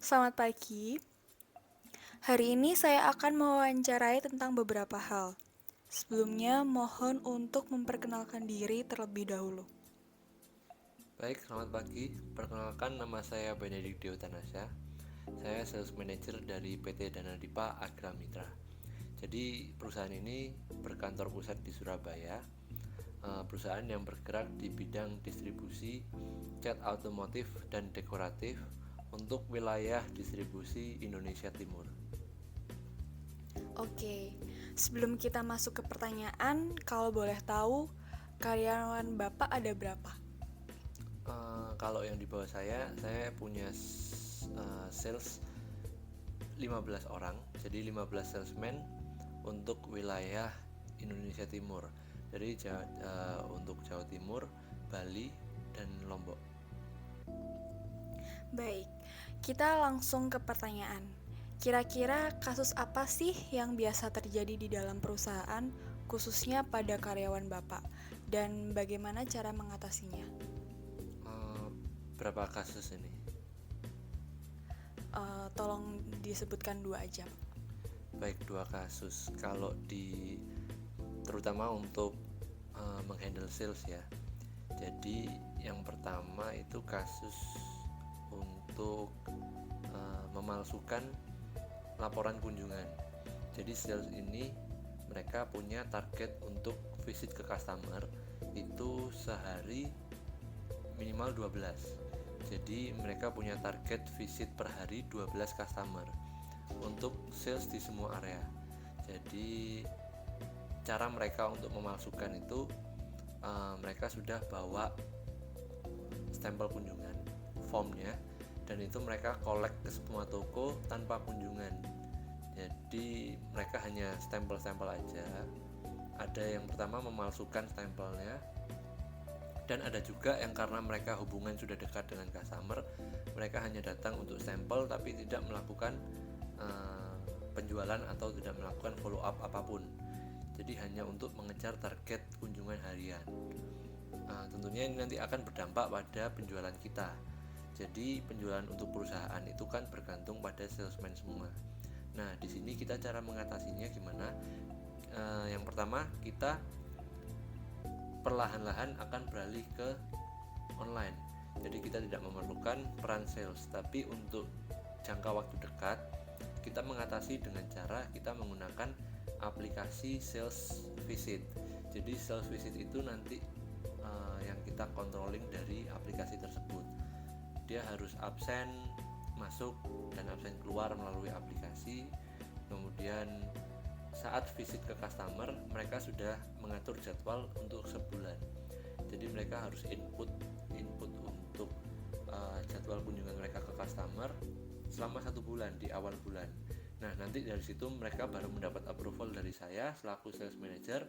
Selamat pagi. Hari ini saya akan mewawancarai tentang beberapa hal. Sebelumnya, mohon untuk memperkenalkan diri terlebih dahulu. Baik, selamat pagi. Perkenalkan, nama saya Benedict Diotanasya. Saya Sales Manager dari PT Danadipa Agra Mitra. Jadi, perusahaan ini berkantor pusat di Surabaya. Perusahaan yang bergerak di bidang distribusi cat otomotif dan dekoratif untuk wilayah distribusi Indonesia Timur. Oke, sebelum kita masuk ke pertanyaan, kalau boleh tahu, karyawan Bapak ada berapa? Kalau yang di bawah saya punya sales 15 orang, jadi 15 salesman untuk wilayah Indonesia Timur. Jadi untuk Jawa Timur, Bali, dan Lombok. Baik, kita langsung ke pertanyaan. Kira-kira kasus apa sih yang biasa terjadi di dalam perusahaan, khususnya pada karyawan Bapak, dan bagaimana cara mengatasinya? Eh, Berapa kasus ini? Tolong disebutkan 2 aja. Baik, 2 kasus. Kalau terutama untuk menghandle sales ya. Jadi yang pertama itu kasus untuk memalsukan laporan kunjungan. Jadi sales ini mereka punya target untuk visit ke customer itu sehari minimal 12. Jadi mereka punya target visit per hari 12 customer untuk sales di semua area. Jadi cara mereka untuk memasukkan itu mereka sudah bawa stempel kunjungan, formnya, dan itu mereka collect ke semua toko tanpa kunjungan. Jadi mereka hanya stempel-stempel aja. Ada yang pertama memalsukan stempelnya, dan ada juga yang karena mereka hubungan sudah dekat dengan customer, mereka hanya datang untuk stempel tapi tidak melakukan uh, penjualan atau tidak melakukan follow up apapun. Jadi hanya untuk mengejar target kunjungan harian. Tentunya ini nanti akan berdampak pada penjualan kita. Jadi penjualan untuk perusahaan itu kan bergantung pada salesman semua. Nah, di sini kita cara mengatasinya gimana? Yang pertama, kita perlahan-lahan akan beralih ke online. Jadi kita tidak memerlukan peran sales, tapi untuk jangka waktu dekat kita mengatasi dengan cara kita menggunakan aplikasi sales visit. Jadi sales visit itu nanti yang kita controlling dari aplikasi tersebut. Dia harus absen masuk dan absen keluar melalui aplikasi. Kemudian saat visit ke customer, mereka sudah mengatur jadwal untuk sebulan. Jadi mereka harus input untuk jadwal kunjungan mereka ke customer selama 1 bulan di awal bulan. Nah, nanti dari situ mereka baru mendapat approval dari saya selaku sales manager.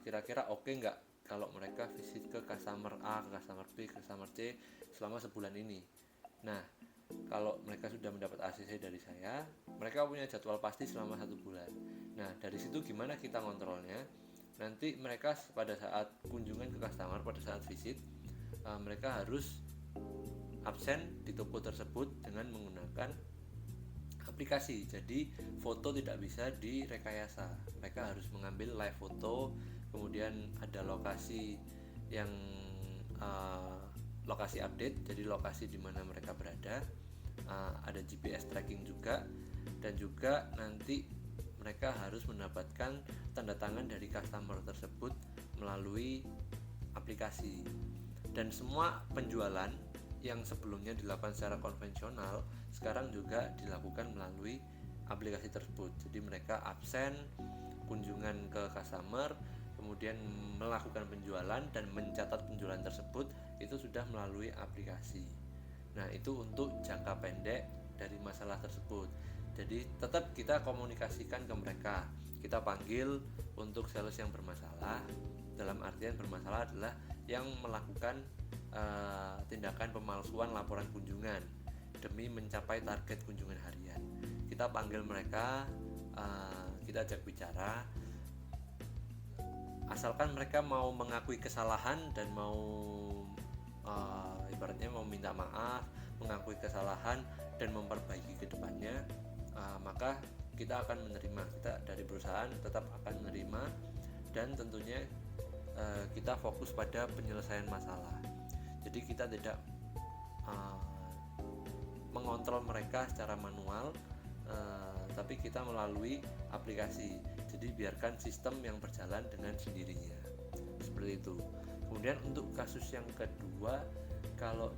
Kira-kira oke nggak kalau mereka visit ke customer A, ke customer B, ke customer C selama sebulan ini. Nah, kalau mereka sudah mendapat ACC dari saya, mereka punya jadwal pasti selama 1 bulan. Nah, dari situ gimana kita kontrolnya? Nanti mereka pada saat kunjungan ke customer, pada saat visit, mereka harus absen di toko tersebut dengan menggunakan aplikasi. Jadi foto tidak bisa direkayasa. Mereka harus mengambil live foto, kemudian ada lokasi yang uh, lokasi update, jadi lokasi di mana mereka berada. Ada GPS tracking juga, dan juga nanti mereka harus mendapatkan tanda tangan dari customer tersebut melalui aplikasi. Dan semua penjualan yang sebelumnya dilakukan secara konvensional sekarang juga dilakukan melalui aplikasi tersebut. Jadi mereka absen kunjungan ke customer, kemudian melakukan penjualan dan mencatat penjualan tersebut itu sudah melalui aplikasi. Nah, itu untuk jangka pendek dari masalah tersebut. Jadi tetap kita komunikasikan ke mereka. Kita panggil untuk sales yang bermasalah. Dalam artian bermasalah adalah yang melakukan tindakan pemalsuan laporan kunjungan demi mencapai target kunjungan harian. Kita panggil mereka, kita ajak bicara. Asalkan mereka mau mengakui kesalahan dan mau ibaratnya mau minta maaf, mengakui kesalahan dan memperbaiki ke depannya, maka kita akan menerima, kita dari perusahaan tetap akan menerima, dan tentunya kita fokus pada penyelesaian masalah. Jadi kita tidak mengontrol mereka secara manual, tapi kita melalui aplikasi. Jadi biarkan sistem yang berjalan dengan sendirinya, seperti itu. Kemudian untuk kasus yang kedua, kalau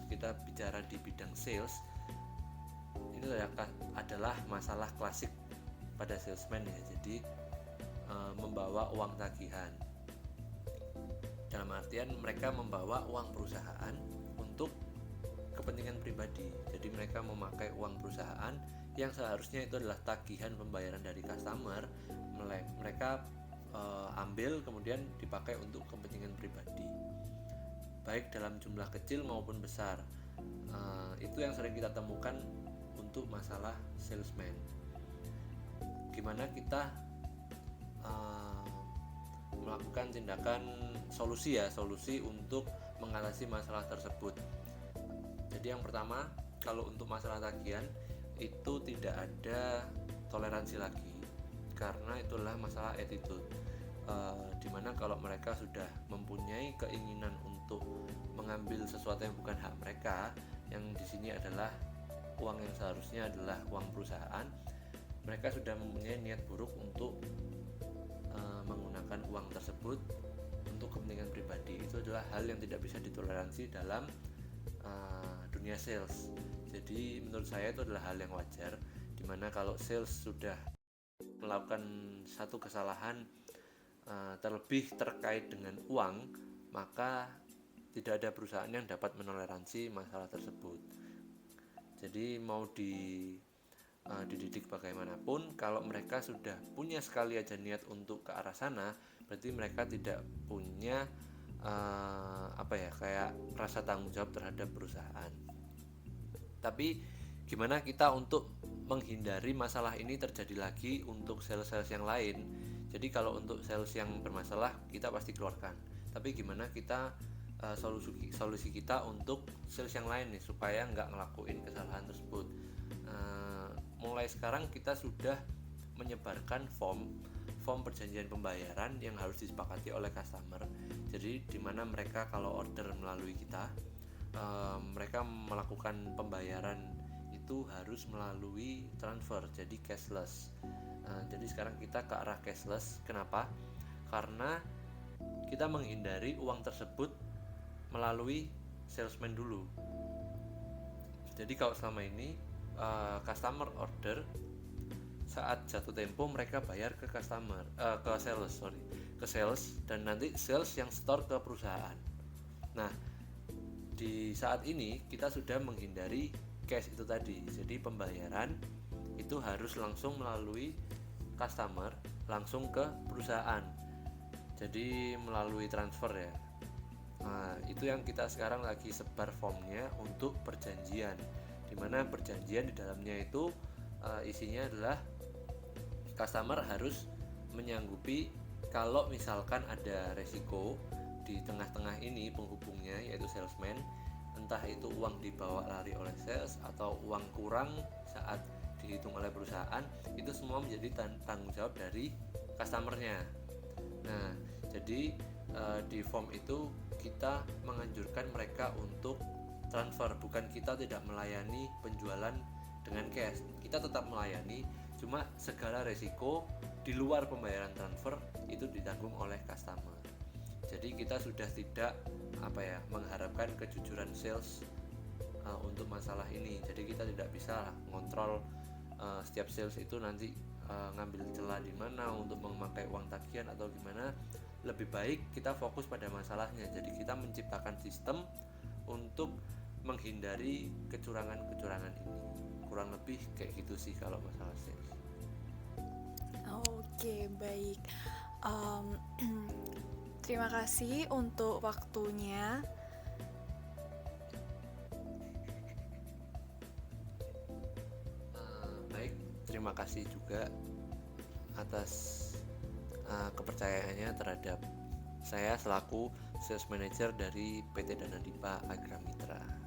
kita bicara di bidang sales, ini adalah masalah klasik pada salesman ya. Jadi membawa uang tagihan, dalam artian mereka membawa uang perusahaan untuk kepentingan pribadi. Jadi mereka memakai uang perusahaan yang seharusnya itu adalah tagihan pembayaran dari customer, mereka ambil kemudian dipakai untuk kepentingan pribadi, baik dalam jumlah kecil maupun besar. Itu yang sering kita temukan untuk masalah salesman. Gimana kita melakukan tindakan solusi untuk mengatasi masalah tersebut. Jadi yang pertama, kalau untuk masalah tagihan itu tidak ada toleransi lagi, karena itulah masalah attitude, dimana kalau mereka sudah mempunyai keinginan untuk mengambil sesuatu yang bukan hak mereka, yang di sini adalah uang yang seharusnya adalah uang perusahaan, mereka sudah mempunyai niat buruk untuk menggunakan uang tersebut untuk kepentingan pribadi. Itu adalah hal yang tidak bisa ditoleransi dalam dunia sales. Jadi menurut saya itu adalah hal yang wajar, dimana kalau sales sudah melakukan satu kesalahan terlebih terkait dengan uang, maka tidak ada perusahaan yang dapat menoleransi masalah tersebut. Jadi mau dididik bagaimanapun, kalau mereka sudah punya sekali aja niat untuk ke arah sana, berarti mereka tidak punya kayak rasa tanggung jawab terhadap perusahaan. Tapi gimana kita untuk menghindari masalah ini terjadi lagi untuk sales-sales yang lain? Jadi kalau untuk sales yang bermasalah kita pasti keluarkan, tapi gimana kita solusi kita untuk sales yang lain nih supaya nggak ngelakuin kesalahan tersebut? Mulai sekarang kita sudah menyebarkan form perjanjian pembayaran yang harus disepakati oleh customer. Jadi dimana mereka kalau order melalui kita, mereka melakukan pembayaran itu harus melalui transfer, jadi cashless. Jadi sekarang kita ke arah cashless. Kenapa? Karena kita menghindari uang tersebut melalui salesman dulu. Jadi kalau selama ini customer order, saat jatuh tempo mereka bayar ke sales, dan nanti sales yang store ke perusahaan. Nah, di saat ini kita sudah menghindari cash itu tadi. Jadi pembayaran itu harus langsung melalui customer langsung ke perusahaan. Jadi melalui transfer ya. Nah, itu yang kita sekarang lagi sebar formnya untuk perjanjian, dimana perjanjian di dalamnya itu isinya adalah customer harus menyanggupi kalau misalkan ada resiko di tengah-tengah ini penghubungnya, yaitu salesman, entah itu uang dibawa lari oleh sales atau uang kurang saat dihitung oleh perusahaan, itu semua menjadi tanggung jawab dari customernya. Nah, jadi di form itu kita menganjurkan mereka untuk transfer, bukan kita tidak melayani penjualan dengan cash, kita tetap melayani, cuma segala resiko di luar pembayaran transfer itu ditanggung oleh customer. Jadi kita sudah tidak mengharapkan kejujuran sales untuk masalah ini. Jadi kita tidak bisa ngontrol setiap sales itu nanti ngambil celah di mana untuk memakai uang tagihan atau gimana. Lebih baik kita fokus pada masalahnya. Jadi kita menciptakan sistem untuk menghindari kecurangan-kecurangan ini. Kurang lebih kayak gitu sih kalau masalah sales. Oke, baik. Terima kasih untuk waktunya. Baik, terima kasih juga atas kepercayaannya terhadap saya selaku Sales Manager dari PT Dana Dipa Agra Mitra.